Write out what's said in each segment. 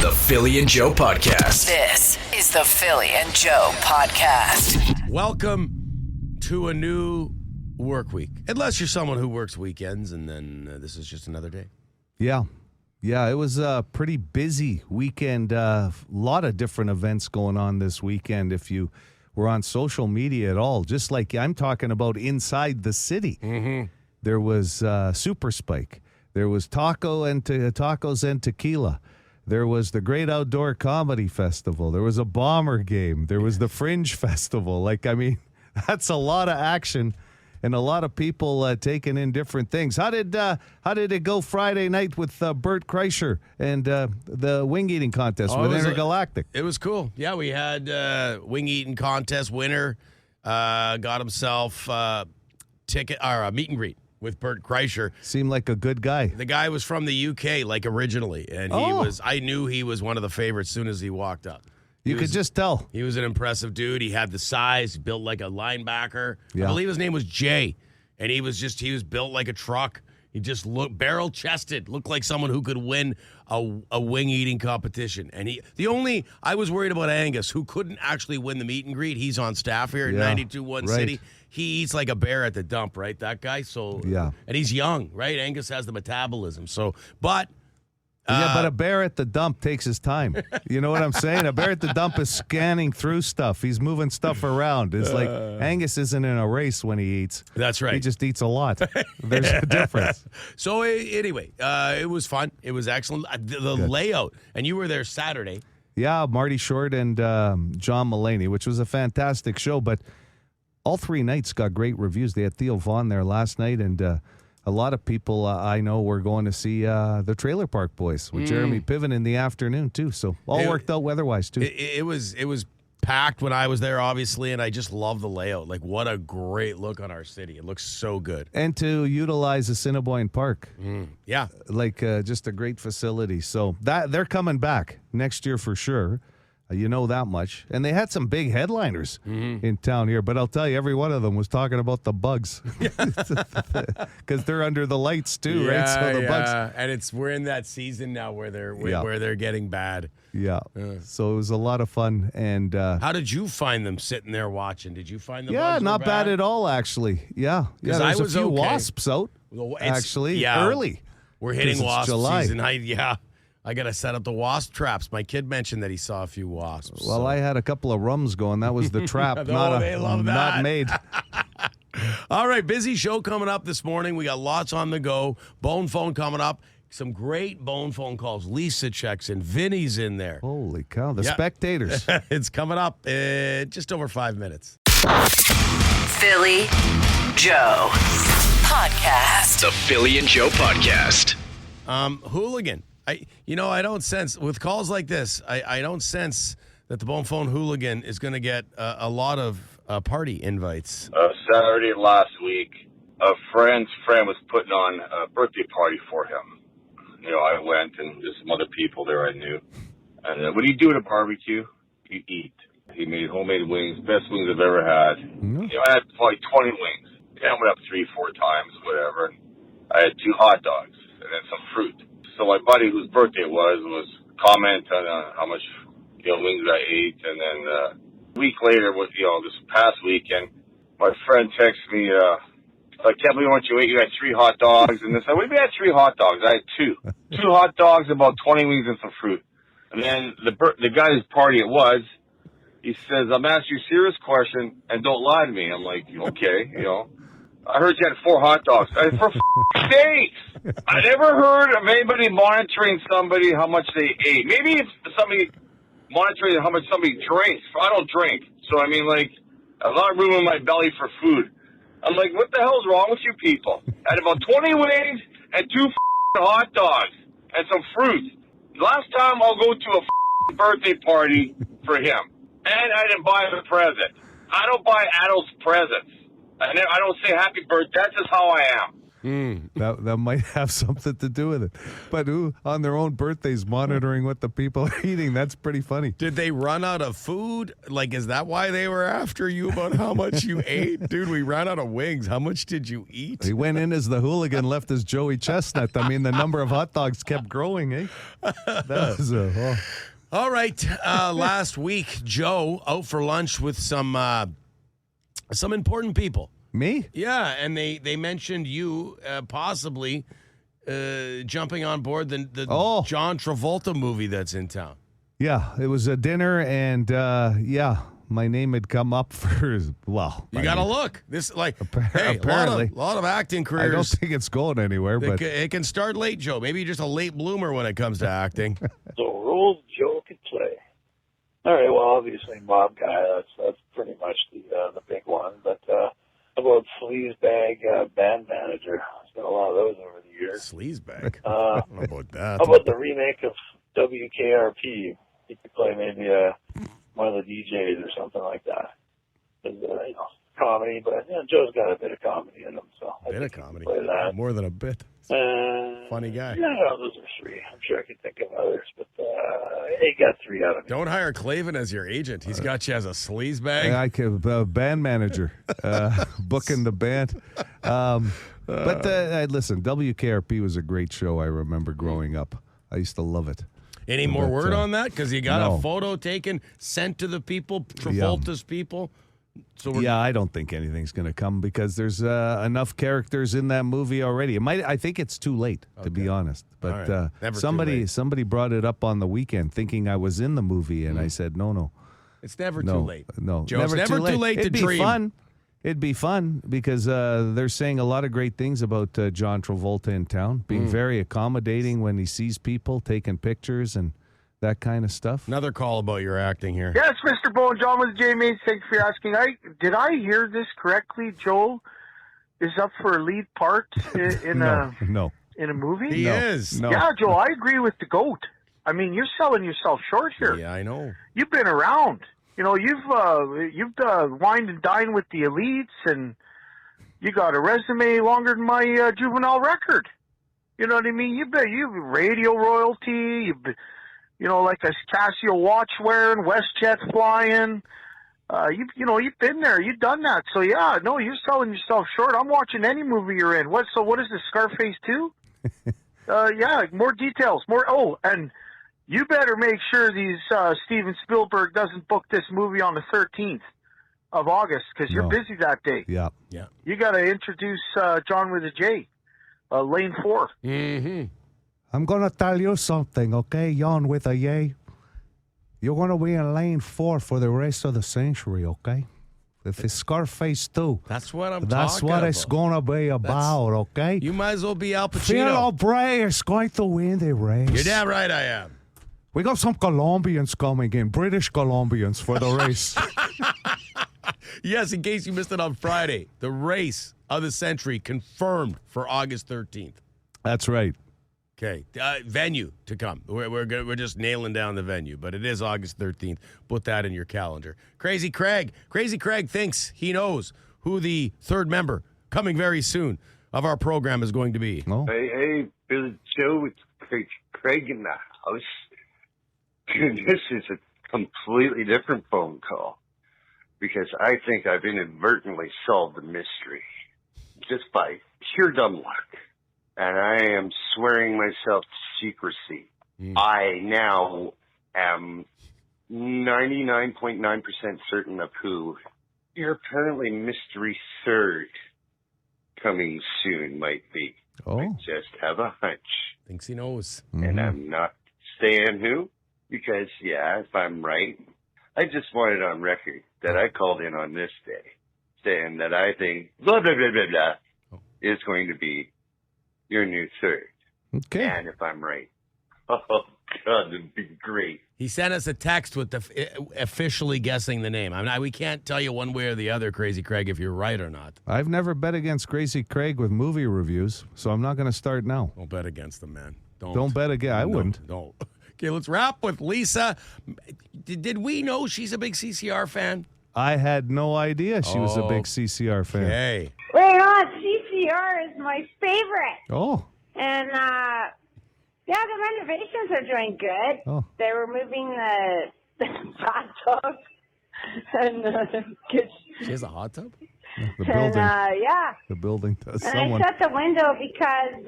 The Philly and Joe Podcast. This is the Philly and Joe Podcast. Welcome to a new work week. Unless you're someone who works weekends, and then this is just another day. Yeah, it was a pretty busy weekend. A lot of different events going on this weekend. If you were on social media at all, just like I'm talking about inside the city, there was Super Spike. There was tacos and tequila. There was the Great Outdoor Comedy Festival. There was a Bomber game. There was the Fringe Festival. That's a lot of action and a lot of people taking in different things. How did it go Friday night with Bert Kreischer and the wing eating contest with Intergalactic? It was cool. Yeah, we had wing eating contest winner got himself ticket or a meet and greet with Bert Kreischer. Seemed like a good guy. The guy was from the UK, originally, and I knew he was one of the favorites as soon as he walked up. You could just tell. He was an impressive dude. He had the size, built like a linebacker. Yeah. I believe his name was Jay, and he was built like a truck. He just looked barrel-chested, looked like someone who could win a wing-eating competition. And I was worried about Angus, who couldn't actually win the meet and greet. He's on staff here at 92.1 City. He eats like a bear at the dump, right? That guy. So yeah, and he's young, right? Angus has the metabolism. So, but a bear at the dump takes his time. You know what I'm saying? A bear at the dump is scanning through stuff. He's moving stuff around. It's like Angus isn't in a race when he eats. That's right. He just eats a lot. There's a difference. So anyway, it was fun. It was excellent. The layout, and you were there Saturday. Yeah, Marty Short and John Mulaney, which was a fantastic show. But all three nights got great reviews. They had Theo Vaughn there last night, and a lot of people I know were going to see the Trailer Park Boys with Jeremy Piven in the afternoon, too. So all worked out weather-wise, too. It was packed when I was there, obviously, and I just love the layout. What a great look on our city. It looks so good. And to utilize Assiniboine Park. Yeah. Just a great facility. So they're coming back next year for sure. You know that much. And they had some big headliners in town here, but I'll tell you, every one of them was talking about the Bugs. Because they're under the lights too, right? So the Bugs. And we're in that season now where they're getting bad. Yeah. So it was a lot of fun. And how did you find them sitting there watching? Did you find the Bugs? Yeah, not bad at all, actually. Yeah. Yeah, I there's was a few okay. wasps out, actually, early. We're hitting wasp July. season. I got to set up the wasp traps. My kid mentioned that he saw a few wasps. Well, I had a couple of rums going. That was the trap, they love that. not made. All right, busy show coming up this morning. We got lots on the go. Bone phone coming up. Some great bone phone calls. Lisa checks in. Vinny's in there. Holy cow, the spectators. It's coming up in just over 5 minutes. Philly Joe Podcast. The Philly and Joe Podcast. Hooligan. I don't sense, with calls like this, I don't sense that the Bone Phone Hooligan is going to get a lot of party invites. Saturday last week, a friend's friend was putting on a birthday party for him. I went, and there's some other people there I knew. And what do you do at a barbecue? You eat. He made homemade wings, best wings I've ever had. I had probably 20 wings. I went up 3-4 times, whatever. I had 2 hot dogs and then some fruit. So my buddy, whose birthday it was commenting on how much wings I ate, and then a week later, this past weekend, my friend texted me, I can't believe what you ate. You had 3 hot dogs, and I said, "What do you mean I had 3 hot dogs?" I had 2 hot dogs, about 20 wings, and some fruit. And then the guy's party it was, he says, "I'm asking you a serious question, and don't lie to me." I'm like, "Okay, I heard you had 4 hot dogs." I said, "For sakes! I never heard of anybody monitoring somebody how much they ate. Maybe it's somebody monitoring how much somebody drinks. I don't drink, so I'm not room in my belly for food." I'm like, "What the hell's wrong with you people?" I had about 20 wings and 2 hot dogs and some fruit. Last time I'll go to a birthday party for him, and I didn't buy him a present. I don't buy adults presents. I don't say happy birthday. That's just how I am. That might have something to do with it. But who on their own birthdays monitoring what the people are eating? That's pretty funny. Did they run out of food? Like, is that why they were after you about how much you ate? Dude, we ran out of wings. How much did you eat? He went in as the hooligan, left as Joey Chestnut. I mean, the number of hot dogs kept growing, eh? That was All right. Last week, Joe out for lunch with some important people. Me? Yeah, and they mentioned you possibly jumping on board the John Travolta movie that's in town. Yeah, it was a dinner, and my name had come up for, well. You got to look. This, like, apparently. A lot of acting careers. I don't think it's going anywhere, but. It can start late, Joe. Maybe you're just a late bloomer when it comes to acting. The roles Joe could play. All right, well, obviously, mob guy, that's pretty much the big one. But how about sleazebag band manager? There's been a lot of those over the years. Sleazebag? I don't know about that. How about the remake of WKRP? He could play maybe one of the DJs or something like that. And, comedy, but Joe's got a bit of comedy in him. So a bit of comedy? Play that. More than a bit. Funny guy. Yeah, those are three. I'm sure I could think of others, but he got three out of me. Don't hire Clavin as your agent. He's got you as a sleazebag. I could band manager, booking the band. But listen, WKRP was a great show. I remember growing up. I used to love it. Any more word on that? Because you got a photo taken, sent to the people, Travolta's people. So I don't think anything's going to come because there's enough characters in that movie already. I think it's too late, to be honest. But right. somebody brought it up on the weekend thinking I was in the movie, and I said, no. It's never too late. No, Joe, it's never too late to dream. Fun. It'd be fun because they're saying a lot of great things about John Travolta in town, being very accommodating when he sees people, taking pictures and that kind of stuff. Another call about your acting here. Yes, Mr. Bone John with J. Mace. Thanks for asking. Did I hear this correctly? Joel is up for a lead part in a movie? He is. No. Yeah, Joel, I agree with the GOAT. I mean, you're selling yourself short here. Yeah, I know. You've been around. You've wined and dined with the elites, and you got a resume longer than my juvenile record. You know what I mean? You've radio royalty. You've been, like a Casio watch wearing, WestJet flying. You've been there. You've done that. So you're selling yourself short. I'm watching any movie you're in. What is this, Scarface 2? More details. And you better make sure Steven Spielberg doesn't book this movie on the 13th of August because you're busy that day. Yeah. You got to introduce John with a J, Lane 4. Mm-hmm. I'm going to tell you something, okay, John with a J? You're going to be in lane 4 for the rest of the century, okay? If it's Scarface 2. That's what I'm That's talking what about. it's going to be about, okay? You might as well be Al Pacino. Phil O'Brien is going to win the race. You're damn right I am. We got some Colombians coming in, British Colombians for the race. Yes, in case you missed it on Friday, the race of the century confirmed for August 13th. That's right. Okay, venue to come. We're just nailing down the venue, but it is August 13th. Put that in your calendar. Crazy Craig thinks he knows who the third member coming very soon of our program is going to be. Oh. Hey, Billy Joe, it's Craig in the house. This is a completely different phone call because I think I've inadvertently solved the mystery just by pure dumb luck. And I am swearing myself to secrecy. I now am 99.9% certain of who your apparently mystery third coming soon might be. Oh. I just have a hunch. Thinks he knows. And I'm not saying who because, if I'm right, I just want it on record that I called in on this day saying that I think blah, blah, blah, blah, blah is going to be your new third. Okay. And if I'm right. Oh, God, it'd be great. He sent us a text with officially guessing the name. We can't tell you one way or the other, Crazy Craig, if you're right or not. I've never bet against Crazy Craig with movie reviews, so I'm not going to start now. Don't bet against the man. Don't bet again. I wouldn't. Don't. Okay, let's wrap with Lisa. Did we know she's a big CCR fan? I had no idea she was a big CCR fan. Okay. We're not CCR CCR is my favorite. Oh. And, the renovations are doing good. Oh. They were moving the bathtub and the kitchen. She has a hot tub? The building. Yeah. The building does. And Someone. I shut the window because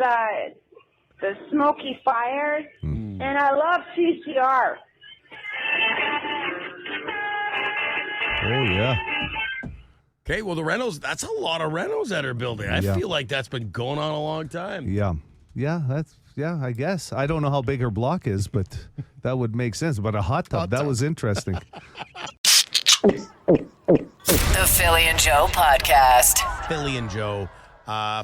the smoky fires. And I love CCR. Oh, yeah. Okay, well, the rentals, that's a lot of rentals that are building. I Yeah. feel like that's been going on a long time. Yeah. Yeah, I guess. I don't know how big her block is, but that would make sense. But a hot tub, that was interesting. The Philly and Joe Podcast. Philly and Joe,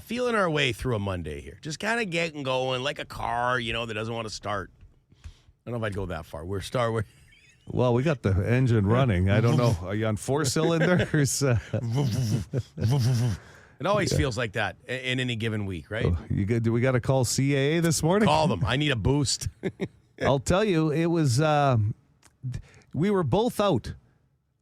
feeling our way through a Monday here. Just kind of getting going like a car, that doesn't want to start. I don't know if I'd go that far. We're Well, we got the engine running. I don't know. Are you on 4-cylinders? It always feels like that in any given week, right? Do we got to call CAA this morning? Call them. I need a boost. I'll tell you, it was. We were both out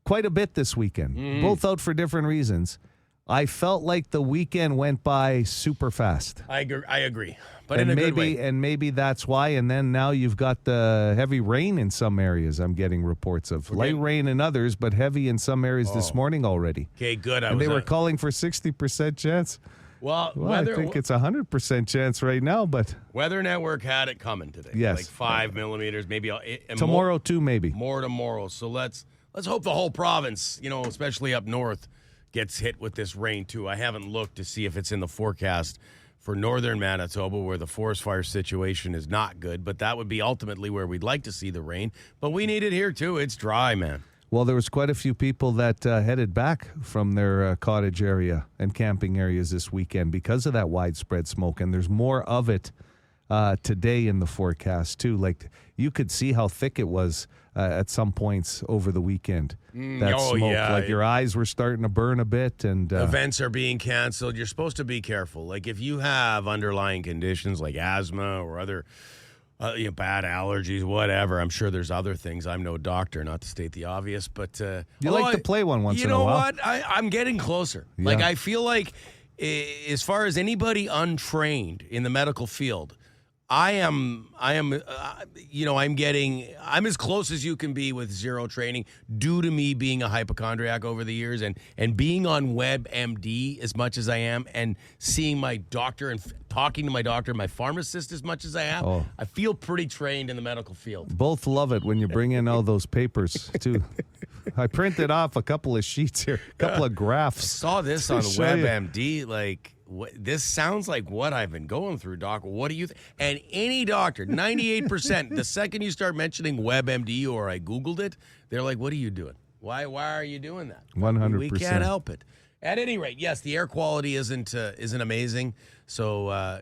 quite a bit this weekend. Both out for different reasons. I felt like the weekend went by super fast. I agree, but in a good way. And maybe that's why. And then now you've got the heavy rain in some areas. I'm getting reports of light rain in others, but heavy in some areas this morning already. Okay, good. And they were calling for 60% chance. Well, I think it's 100% chance right now, but Weather Network had it coming today. Yes. Like 5 millimeters, maybe tomorrow too, maybe. More tomorrow. So let's hope the whole province, especially up north, gets hit with this rain too. I haven't looked to see if it's in the forecast for northern Manitoba, where the forest fire situation is not good, but that would be ultimately where we'd like to see the rain. But we need it here too. It's dry, man. Well, there was quite a few people that headed back from their cottage area and camping areas this weekend because of that widespread smoke, and there's more of it today in the forecast too. Like, you could see how thick it was at some points over the weekend. That smoke, like your eyes were starting to burn a bit, and events are being canceled. You're supposed to be careful. Like, if you have underlying conditions like asthma or other bad allergies, whatever. I'm sure there's other things. I'm no doctor, not to state the obvious, but you like to play one once in a while. You know what? I'm getting closer. Yeah. Like, I feel like, as far as anybody untrained in the medical field, I'm as close as you can be with zero training due to me being a hypochondriac over the years and being on WebMD as much as I am and seeing my doctor and talking to my doctor and my pharmacist as much as I am. Oh. I feel pretty trained in the medical field. Both love it when you bring in all those papers too. I printed off a couple of sheets here, a couple of graphs. Saw this on show you. WebMD. Like, this sounds like what I've been going through, Doc. What do you think? And any doctor, 98%, the second you start mentioning WebMD or I Googled it, they're like, what are you doing? Why are you doing that? 100%. We can't help it. At any rate, yes, the air quality isn't amazing. So,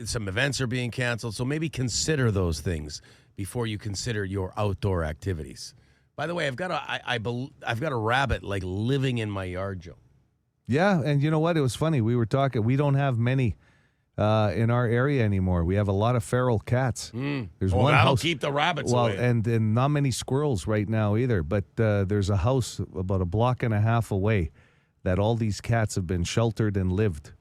some events are being canceled. So maybe consider those things before you consider your outdoor activities. By the way, I've got a rabbit like living in my yard, Joe. Yeah, and you know what? It was funny. We were talking. We don't have many in our area anymore. We have a lot of feral cats. There's one that'll house. keep the rabbits well, away. and not many squirrels right now either. But there's a house about a block and a half away that all these cats have been sheltered and lived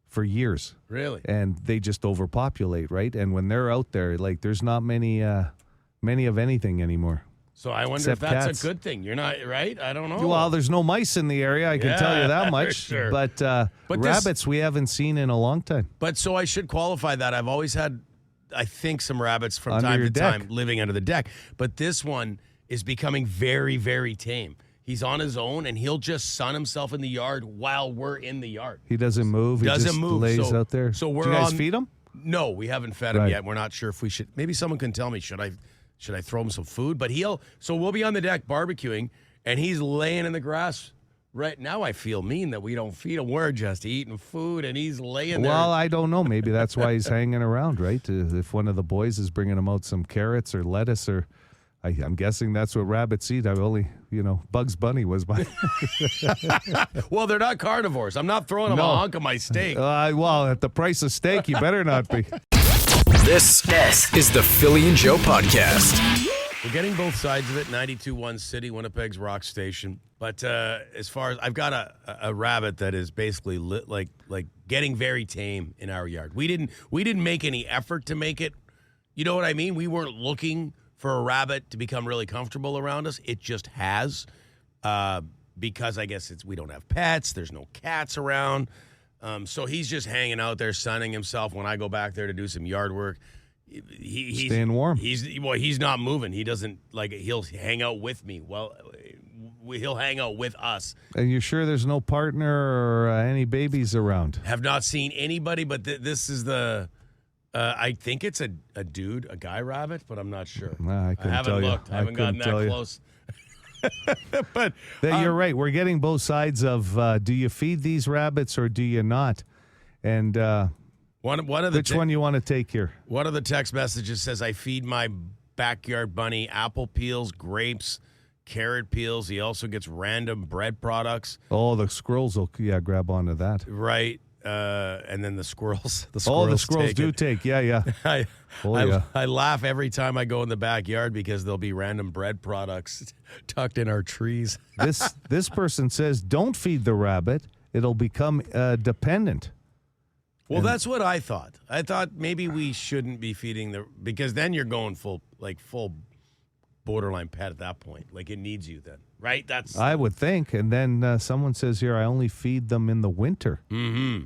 for years. Really? And they just overpopulate, right? And when they're out there, like, there's not many of anything anymore. So I wonder Except if that's cats. a good thing. You're not right. I don't know. Well, there's no mice in the area. I can tell you that much. Sure. But But rabbits we haven't seen in a long time. But so I should qualify that. I've always had, I think, some rabbits from Under time your to deck. time living under the deck. But this one is becoming very, very tame. He's on his own, and he'll just sun himself in the yard while we're in the yard. He doesn't move. He Doesn't just move. lays out there. So we're Do you guys on- feed him? No, we haven't fed him Right. yet. We're not sure if we should. Maybe someone can tell me. Should I throw him some food? But so we'll be on the deck barbecuing, and he's laying in the grass. Right now, I feel mean that we don't feed him. We're just eating food, and he's laying there. Well, I don't know. Maybe that's why he's hanging around, right? If one of the boys is bringing him out some carrots or lettuce, or I'm guessing that's what rabbits eat. I've only, Bugs Bunny was my. Well, they're not carnivores. I'm not throwing them No. a hunk of my steak. Well, at the price of steak, you better not be. This is the Philly and Joe Podcast. We're getting both sides of it. 92.1 City, Winnipeg's rock station. But as far as I've got a rabbit that is basically like getting very tame in our yard. We didn't make any effort to make it. You know what I mean? We weren't looking for a rabbit to become really comfortable around us. It just has, because I guess we don't have pets. There's no cats around, so he's just hanging out there, sunning himself. When I go back there to do some yard work, he's staying warm. He's not moving. He doesn't he'll hang out with me. Well, he'll hang out with us. And you're sure there's no partner or any babies around? Have not seen anybody, but this is the. I think it's a dude, a guy rabbit, but I'm not sure. I haven't looked. I haven't gotten that close. But you're right. We're getting both sides of do you feed these rabbits or do you not? And which one you want to take here? One of the text messages says, I feed my backyard bunny apple peels, grapes, carrot peels. He also gets random bread products. Oh, the squirrels will grab onto that. Right. And then the squirrels. The squirrels do take. Yeah. I laugh every time I go in the backyard because there'll be random bread products tucked in our trees. This person says, don't feed the rabbit. It'll become dependent. Well, that's what I thought. I thought maybe we shouldn't be feeding because then you're going full borderline pet at that point. Like it needs you then, right? I would think. And then someone says here, I only feed them in the winter. Mm-hmm.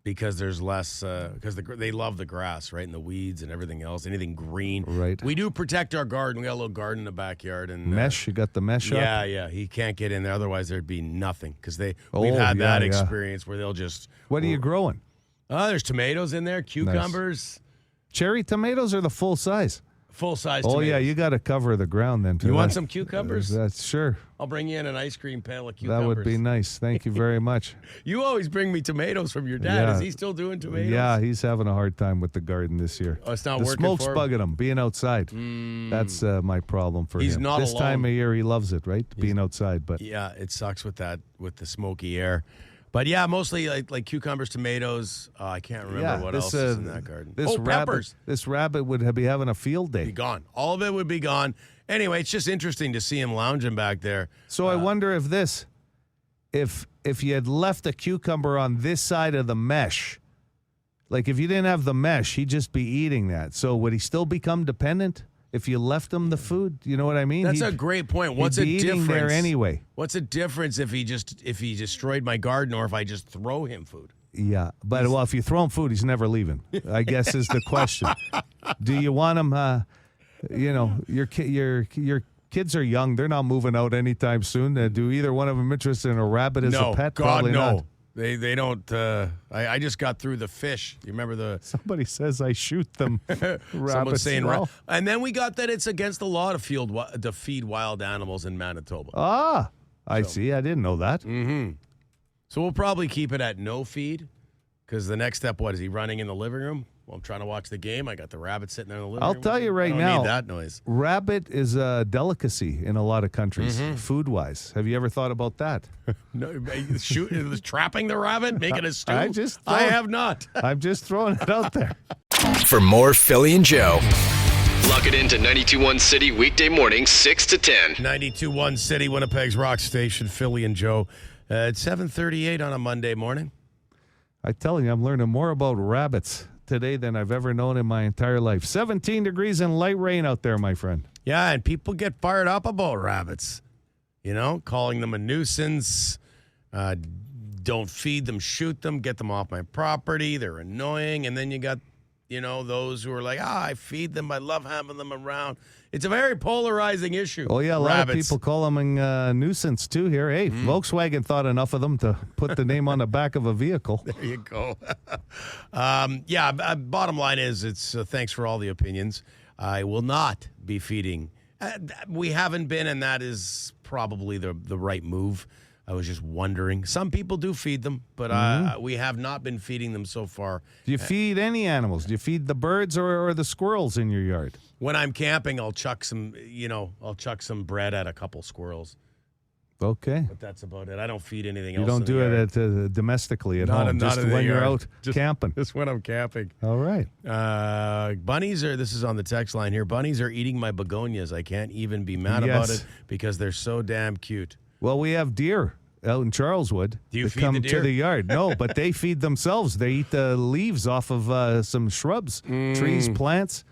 Because there's less, because they love the grass, right? And the weeds and everything else, anything green. Right. We do protect our garden. We got a little garden in the backyard. And mesh, you got the mesh up? Yeah. He can't get in there. Otherwise, there'd be nothing. Because we've had that experience where they'll just. What are you growing? There's tomatoes in there, cucumbers. Nice. Cherry tomatoes are the full size? Full size tomatoes. Oh, yeah, you got to cover the ground then. You want some cucumbers? That's sure. I'll bring you in an ice cream pail of cucumbers. That would be nice. Thank you very much. You always bring me tomatoes from your dad. Yeah. Is he still doing tomatoes? Yeah, he's having a hard time with the garden this year. Oh, it's not the working smoke's for him? bugging him, being outside. That's my problem for He's him. not this alone. time of year, he loves it, right? Being outside. But yeah, it sucks with the smoky air. But yeah, mostly like cucumbers, tomatoes. I can't remember what else is in that garden. Peppers. This rabbit would be having a field day. Be gone. All of it would be gone. Anyway, it's just interesting to see him lounging back there. So I wonder if you had left a cucumber on this side of the mesh, like if you didn't have the mesh, he'd just be eating that. So would he still become dependent? If you left him the food, you know what I mean? That's a great point. What's a difference there anyway? What's a difference if he destroyed my garden or if I just throw him food? Yeah, but if you throw him food, he's never leaving. I guess is the question. Do you want him? Your kids are young; they're not moving out anytime soon. Do either one of them interested in a rabbit as a pet? God, Probably no. not. They don't. I just got through the fish. You remember Somebody says I shoot them. Someone's saying, and then we got that it's against the law to feed wild animals in Manitoba. I see. I didn't know that. Mm-hmm. So we'll probably keep it at no feed because the next step, what is he running in the living room? Well, I'm trying to watch the game. I got the rabbit sitting there in the living room. I'll tell you right I now. don't need that noise. Rabbit is a delicacy in a lot of countries, food-wise. Have you ever thought about that? No, trapping the rabbit, making a stew. I have not. I'm just throwing it out there. For more Philly and Joe, lock it into 92.1 City weekday mornings 6 to 10. 92.1 City, Winnipeg's rock station, Philly and Joe. It's 7:38 on a Monday morning. I tell you, I'm learning more about rabbits today than I've ever known in my entire life. 17 degrees and light rain out there, my friend. Yeah, and people get fired up about rabbits. Calling them a nuisance. Don't feed them, shoot them, get them off my property. They're annoying. And then you got, those who are like, I feed them. I love having them around. It's a very polarizing issue. Oh, yeah, a lot of people call them a nuisance, too, here. Hey, Volkswagen thought enough of them to put the name on the back of a vehicle. There you go. Bottom line is, it's thanks for all the opinions. I will not be feeding. We haven't been, and that is probably the right move. I was just wondering. Some people do feed them, but we have not been feeding them so far. Do you feed any animals? Do you feed the birds or the squirrels in your yard? When I'm camping, I'll chuck some bread at a couple squirrels. Okay. But that's about it. I don't feed anything You else. don't in do the it yard. at domestically at Not home, in- just not in the when you're yard. out camping. Just when I'm camping. All right. Bunnies are, this is on the text line here, bunnies are eating my begonias. I can't even be mad about Yes. it because they're so damn cute. Well, we have deer out in Charleswood. Do you that feed come the deer? to the yard? No, but they feed themselves. They eat the leaves off of some shrubs, trees, plants.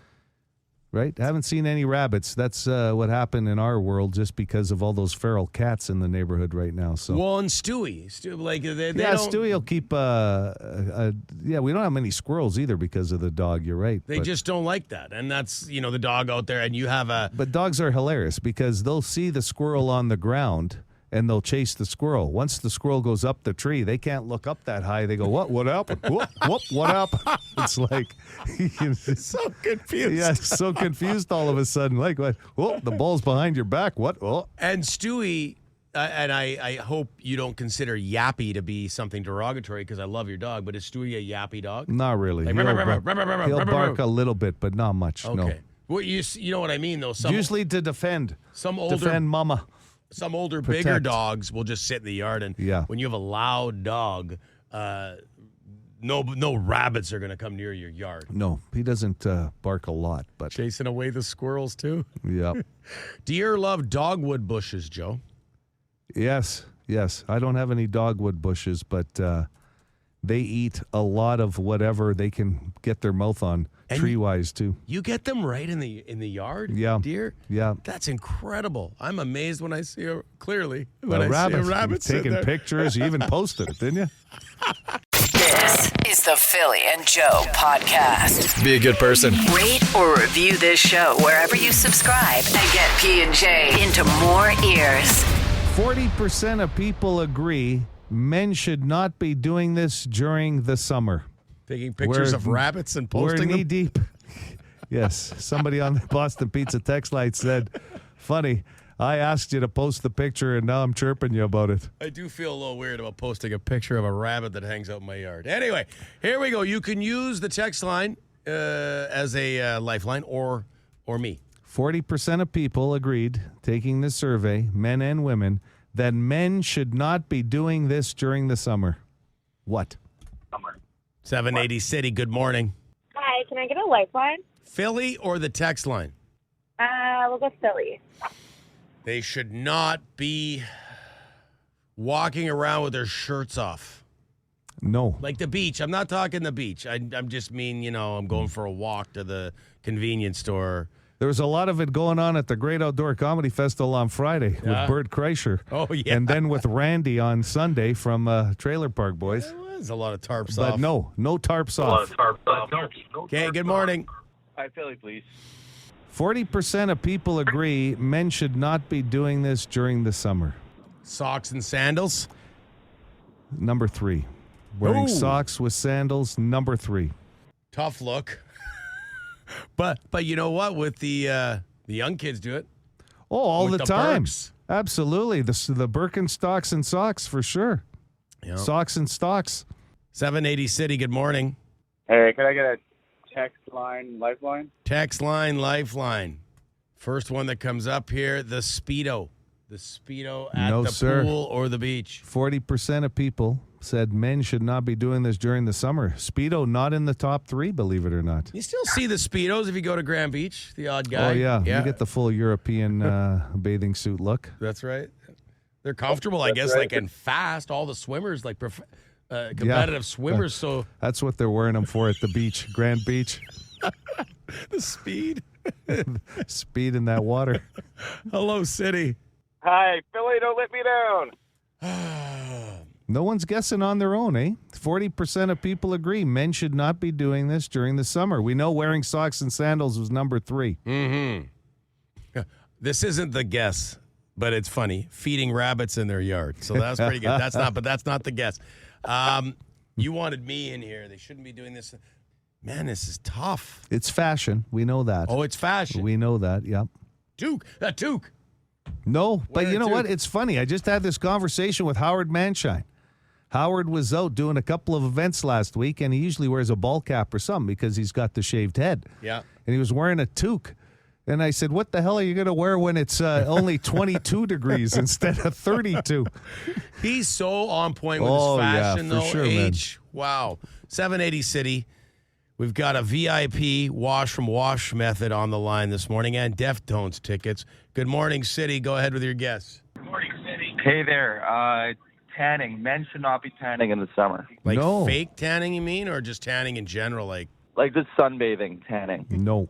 Right? Haven't seen any rabbits. That's what happened in our world just because of all those feral cats in the neighborhood right now. So. Well, and Stewie, like they yeah, don't, Stewie will keep. Yeah, we don't have many squirrels either because of the dog. You're right. they but, just don't like that. And that's, the dog out there and you have a, But dogs are hilarious because they'll see the squirrel on the ground and they'll chase the squirrel. Once the squirrel goes up the tree, they can't look up that high. They go, "What? What happened? What happened?" It's like so confused. Yeah, so confused all of a sudden. Like, what? Oh, the ball's behind your back. What? Oh. And Stewie, and I hope you don't consider yappy to be something derogatory because I love your dog, but is Stewie a yappy dog? Not really. Like, He'll bark a little bit, but not much. Okay. No. Well, you know what I mean, though. Usually to defend mama. Some older, Protect. bigger dogs will just sit in the yard, and Yeah. when you have a loud dog, no rabbits are going to come near your yard. No, he doesn't bark a lot, but Chasing away the squirrels, too. yeah. Deer love dogwood bushes, Joe. Yes. I don't have any dogwood bushes, but they eat a lot of whatever they can get their mouth on, And tree-wise, too. You get them right in the yard, Yeah. deer? Yeah. That's incredible. I'm amazed when I see when A I rabbit. see a rabbit sitting Taking there. pictures. You even posted it, didn't you? This is the Philly and Joe podcast. Be a good person. Rate or review this show wherever you subscribe and get P&J into more ears. 40% of people agree men should not be doing this during the summer. Taking pictures of rabbits and posting We're knee them. deep. Yes. Somebody on the Boston Pizza text line said, funny, I asked you to post the picture and now I'm chirping you about it. I do feel a little weird about posting a picture of a rabbit that hangs out in my yard. Anyway, here we go. You can use the text line as a lifeline or me. 40% of people agreed, taking this survey, men and women, that men should not be doing this during the summer. What? 780 City, good morning. Hi, can I get a lifeline? Philly or the text line? We'll go Philly. They should not be walking around with their shirts off. No. Like the beach. I'm not talking the beach. I'm just mean, I'm going for a walk to the convenience store. There was a lot of it going on at the Great Outdoor Comedy Festival on Friday Yeah. with Bert Kreischer. Oh, yeah. And then with Randy on Sunday from Trailer Park Boys. There was a lot of tarps But off. no tarps off. Okay, good morning. Hi, Philly, please. 40% of people agree men should not be doing this during the summer. Socks and sandals. Number 3. Wearing Ooh. socks with sandals, number 3. Tough look. But you know what? With the young kids do it. Oh, all With the the time. Birks. Absolutely. The Birkenstocks and socks for sure. Yep. Socks and stocks. 780 City, good morning. Hey, can I get a text line, lifeline? Text line, lifeline. First one that comes up here, the Speedo. The Speedo at No, the sir. pool or the beach. 40% of people said men should not be doing this during the summer. Speedo not in the top 3, believe it or not. You still see the Speedos if you go to Grand Beach, the odd guy. Oh, yeah. You get the full European bathing suit look. That's right. They're comfortable, I guess, like, and fast. All the swimmers, like competitive swimmers. So That's what they're wearing them for at the beach, Grand Beach. the speed. Speed in that water. Hello, City. Hi, Philly, don't let me down. No one's guessing on their own, eh? 40% of people agree men should not be doing this during the summer. We know wearing socks and sandals was number 3. Mm-hmm. This isn't the guess, but it's funny. Feeding rabbits in their yard. So that's pretty good. That's not the guess. You wanted me in here. They shouldn't be doing this. Man, this is tough. It's fashion. We know that. Oh, it's fashion. We know that, yep. Toque. No, but Wear you it know too. what? It's funny. I just had this conversation with Howard Manshine. Howard was out doing a couple of events last week, and he usually wears a ball cap or something because he's got the shaved head. Yeah. And he was wearing a toque. And I said, what the hell are you going to wear when it's only 22 degrees instead of 32? He's so on point with his fashion, yeah, for though. sure, H. Wow. 780 City. We've got a VIP Wash from Wash Method on the line this morning and Deftones tickets. Good morning, City. Go ahead with your guess. Hey there. Tanning. Men should not be tanning in the summer. Like No. fake tanning, you mean, or just tanning in general? Like Just sunbathing, tanning. No,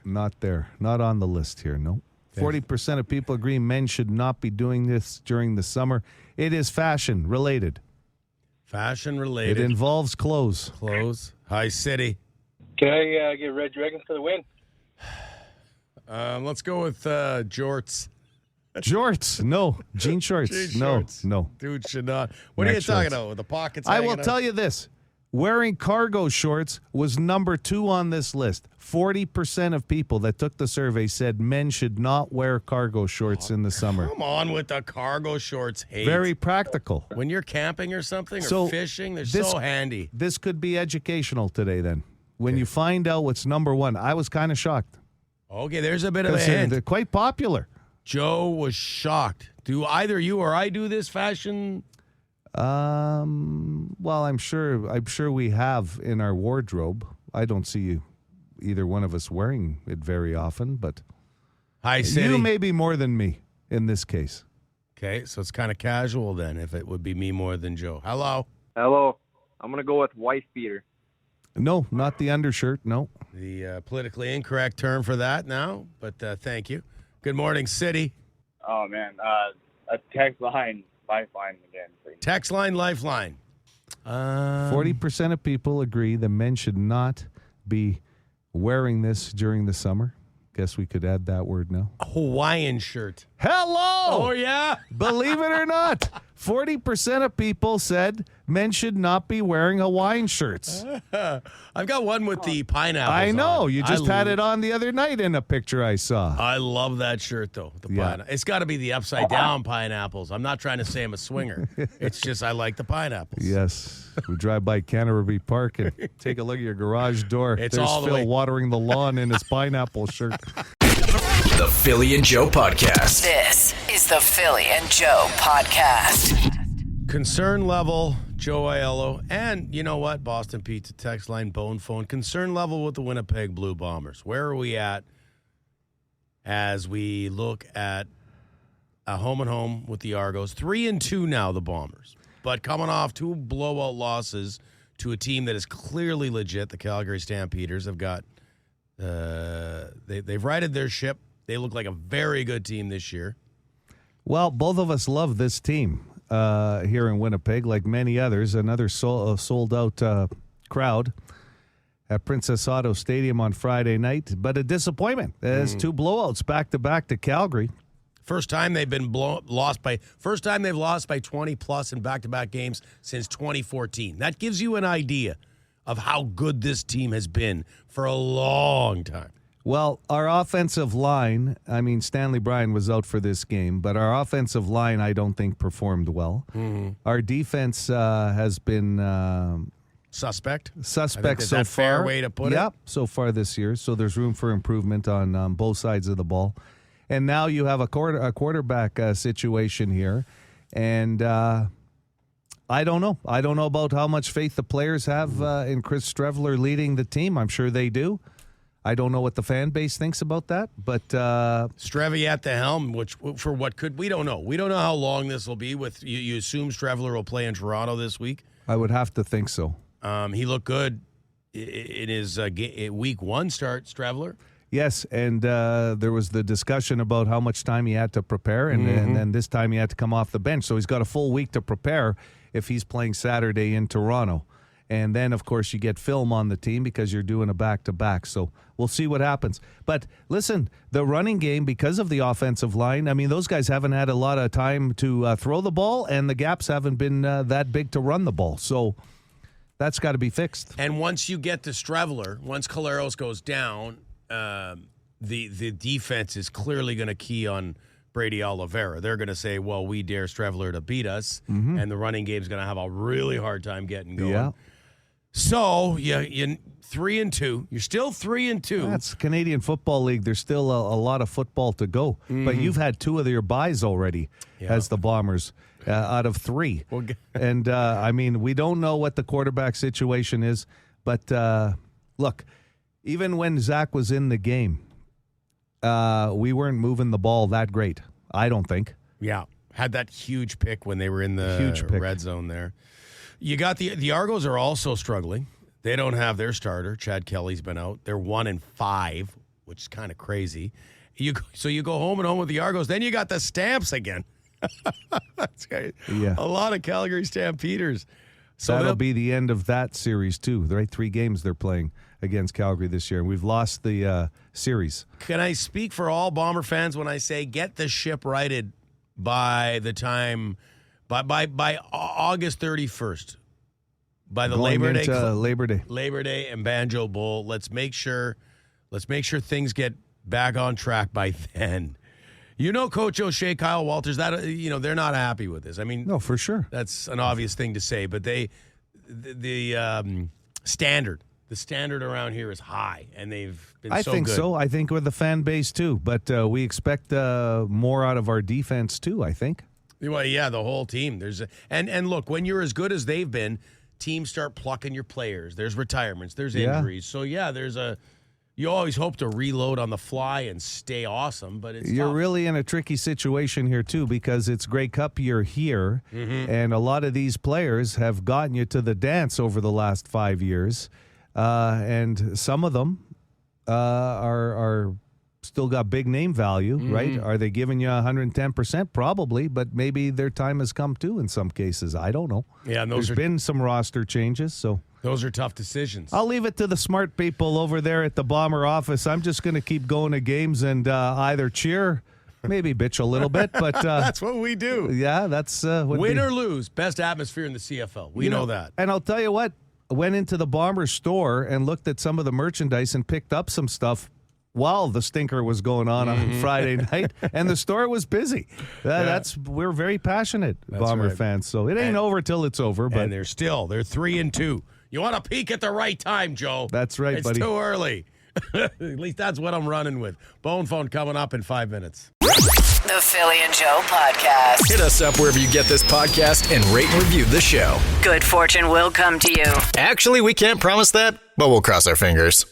not there. Not on the list here, no. 40% of people agree men should not be doing this during the summer. It is fashion related. fashion It related. involves clothes. Clothes. Hi, City. Can I get Red Dragons for the win? Let's go with jorts. Jorts. No. Jean shorts. Jean shorts. No. Dude should not. What are Next you talking shorts. about? With the pockets I will hanging out? tell you this. Wearing cargo shorts was number 2 on this list. 40% of people that took the survey said men should not wear cargo shorts in the summer. Come on with the cargo shorts, hate. Very practical. When you're camping or something or So, fishing, they're this- so handy. This could be educational today then. When you find out what's number 1, I was kind of shocked. Okay, there's a bit of a Because hint. they're quite popular. Joe was shocked. Do either you or I do this fashion? Well, I'm sure we have in our wardrobe. I don't see either one of us wearing it very often, but Hi, City. you may be more than me in this case. Okay, so it's kind of casual then if it would be me more than Joe. Hello. Hello. I'm going to go with wife beater. No, not the undershirt. No. The politically incorrect term for that now, but thank you. Good morning, City. Oh, man. A text line, lifeline again, please. Text line, lifeline. 40% of people agree that men should not be wearing this during the summer. Guess we could add that word now. A Hawaiian shirt. Hello! Oh, yeah? Believe it or not, 40% of people said men should not be wearing Hawaiian shirts. I've got one with the pineapples I know. on. You just had it on the other night in a picture I saw. I love that shirt, though. The Yeah. pineapple. It's got to be the upside-down pineapples. I'm not trying to say I'm a swinger. It's just I like the pineapples. Yes. We drive by Canterbury Park and take a look at your garage door. It's There's all the Phil way- watering the lawn in his pineapple shirt. The Philly and Joe Podcast. This is the Philly and Joe podcast. Concern level, Joe Aiello, and you know what? Boston Pizza text line, bone phone. Concern level with the Winnipeg Blue Bombers. Where are we at as we look at a home and home with the Argos? 3-2 now, the Bombers, but coming off 2 blowout losses to a team that is clearly legit. The Calgary Stampeders have got they've righted their ship. They look like a very good team this year. Well, both of us love this team here in Winnipeg, like many others. Another sold-out crowd at Princess Auto Stadium on Friday night, but a disappointment as 2 blowouts back-to-back to Calgary. First time they've been lost by 20 plus in back-to-back games since 2014. That gives you an idea of how good this team has been for a long time. Well, our offensive line, I mean, Stanley Bryan was out for this game, but our offensive line, I don't think, performed well. Our defense has been Suspect suspect is so that far. fair way to put it? Yep, so far this year. So there's room for improvement on both sides of the ball. And now you have a quarterback situation here. And I don't know. I don't know about how much faith the players have in Chris Streveler leading the team. I'm sure they do. I don't know what the fan base thinks about that, but Strevy at the helm, which for what could we don't know. We don't know how long this will be. With you assume Streveler will play in Toronto this week. I would have to think so. He looked good in his week 1 start. Streveler. Yes, and there was the discussion about how much time he had to prepare, and then this time he had to come off the bench. So he's got a full week to prepare if he's playing Saturday in Toronto. And then, of course, you get film on the team because you're doing a back-to-back. So we'll see what happens. But listen, the running game, because of the offensive line, I mean, those guys haven't had a lot of time to throw the ball, and the gaps haven't been that big to run the ball. So that's got to be fixed. And once you get to Streveler, once Collaros goes down, the defense is clearly going to key on Brady Oliveira. They're going to say, well, we dare Streveler to beat us, and the running game's going to have a really hard time getting going. Yeah. So you 3-2. You're still 3-2. That's Canadian Football League. There's still a lot of football to go. But you've had 2 of your buys already as the Bombers out of 3. And, I mean, we don't know what the quarterback situation is. But, look, even when Zach was in the game, we weren't moving the ball that great, I don't think. Yeah. Had that huge pick when they were in the red zone there. You got the Argos are also struggling. They don't have their starter. Chad Kelly's been out. They're 1-5, which is kind of crazy. So you go home and home with the Argos. Then you got the Stamps again. That's great. Yeah. A lot of Calgary Stampeders. So that'll be the end of that series, too. Right, 3 games they're playing against Calgary this year. We've lost the series. Can I speak for all Bomber fans when I say get the ship righted by the time, by August 31st? By the Going Labor Day, into Labor Day and Banjo Bowl. Let's make sure things get back on track by then. You know, Coach O'Shea, Kyle Walters, that they're not happy with this. I mean, no, for sure, that's an obvious thing to say, but the standard around here is high, and they've been. I think good. so. I think with the fan base too, but we expect more out of our defense too. I think. Well, yeah, the whole team. And look, when you're as good as they've been, teams start plucking your players. There's retirements. There's injuries. So yeah, you always hope to reload on the fly and stay awesome, but you're tough. really in a tricky situation here too, because it's Grey Cup year here, and a lot of these players have gotten you to the dance over the last 5 years, and some of them are still got big name value, right? Are they giving you 110%? Probably, but maybe their time has come too in some cases. I don't know. Yeah, and there's been some roster changes, so those are tough decisions. I'll leave it to the smart people over there at the Bomber office. I'm just going to keep going to games and either cheer, maybe bitch a little bit, but that's what we do. Yeah, that's win or lose, best atmosphere in the CFL. We know that. And I'll tell you what, went into the Bomber store and looked at some of the merchandise and picked up some stuff while the stinker was going on Friday night, and the store was busy. We're very passionate Bomber fans, so it ain't over till it's over. But they're 3-2. You want to peak at the right time, Joe. That's right, buddy. It's too early. At least that's what I'm running with. Bone Phone coming up in 5 minutes. The Philly and Joe Podcast. Hit us up wherever you get this podcast and rate and review the show. Good fortune will come to you. Actually, we can't promise that, but we'll cross our fingers.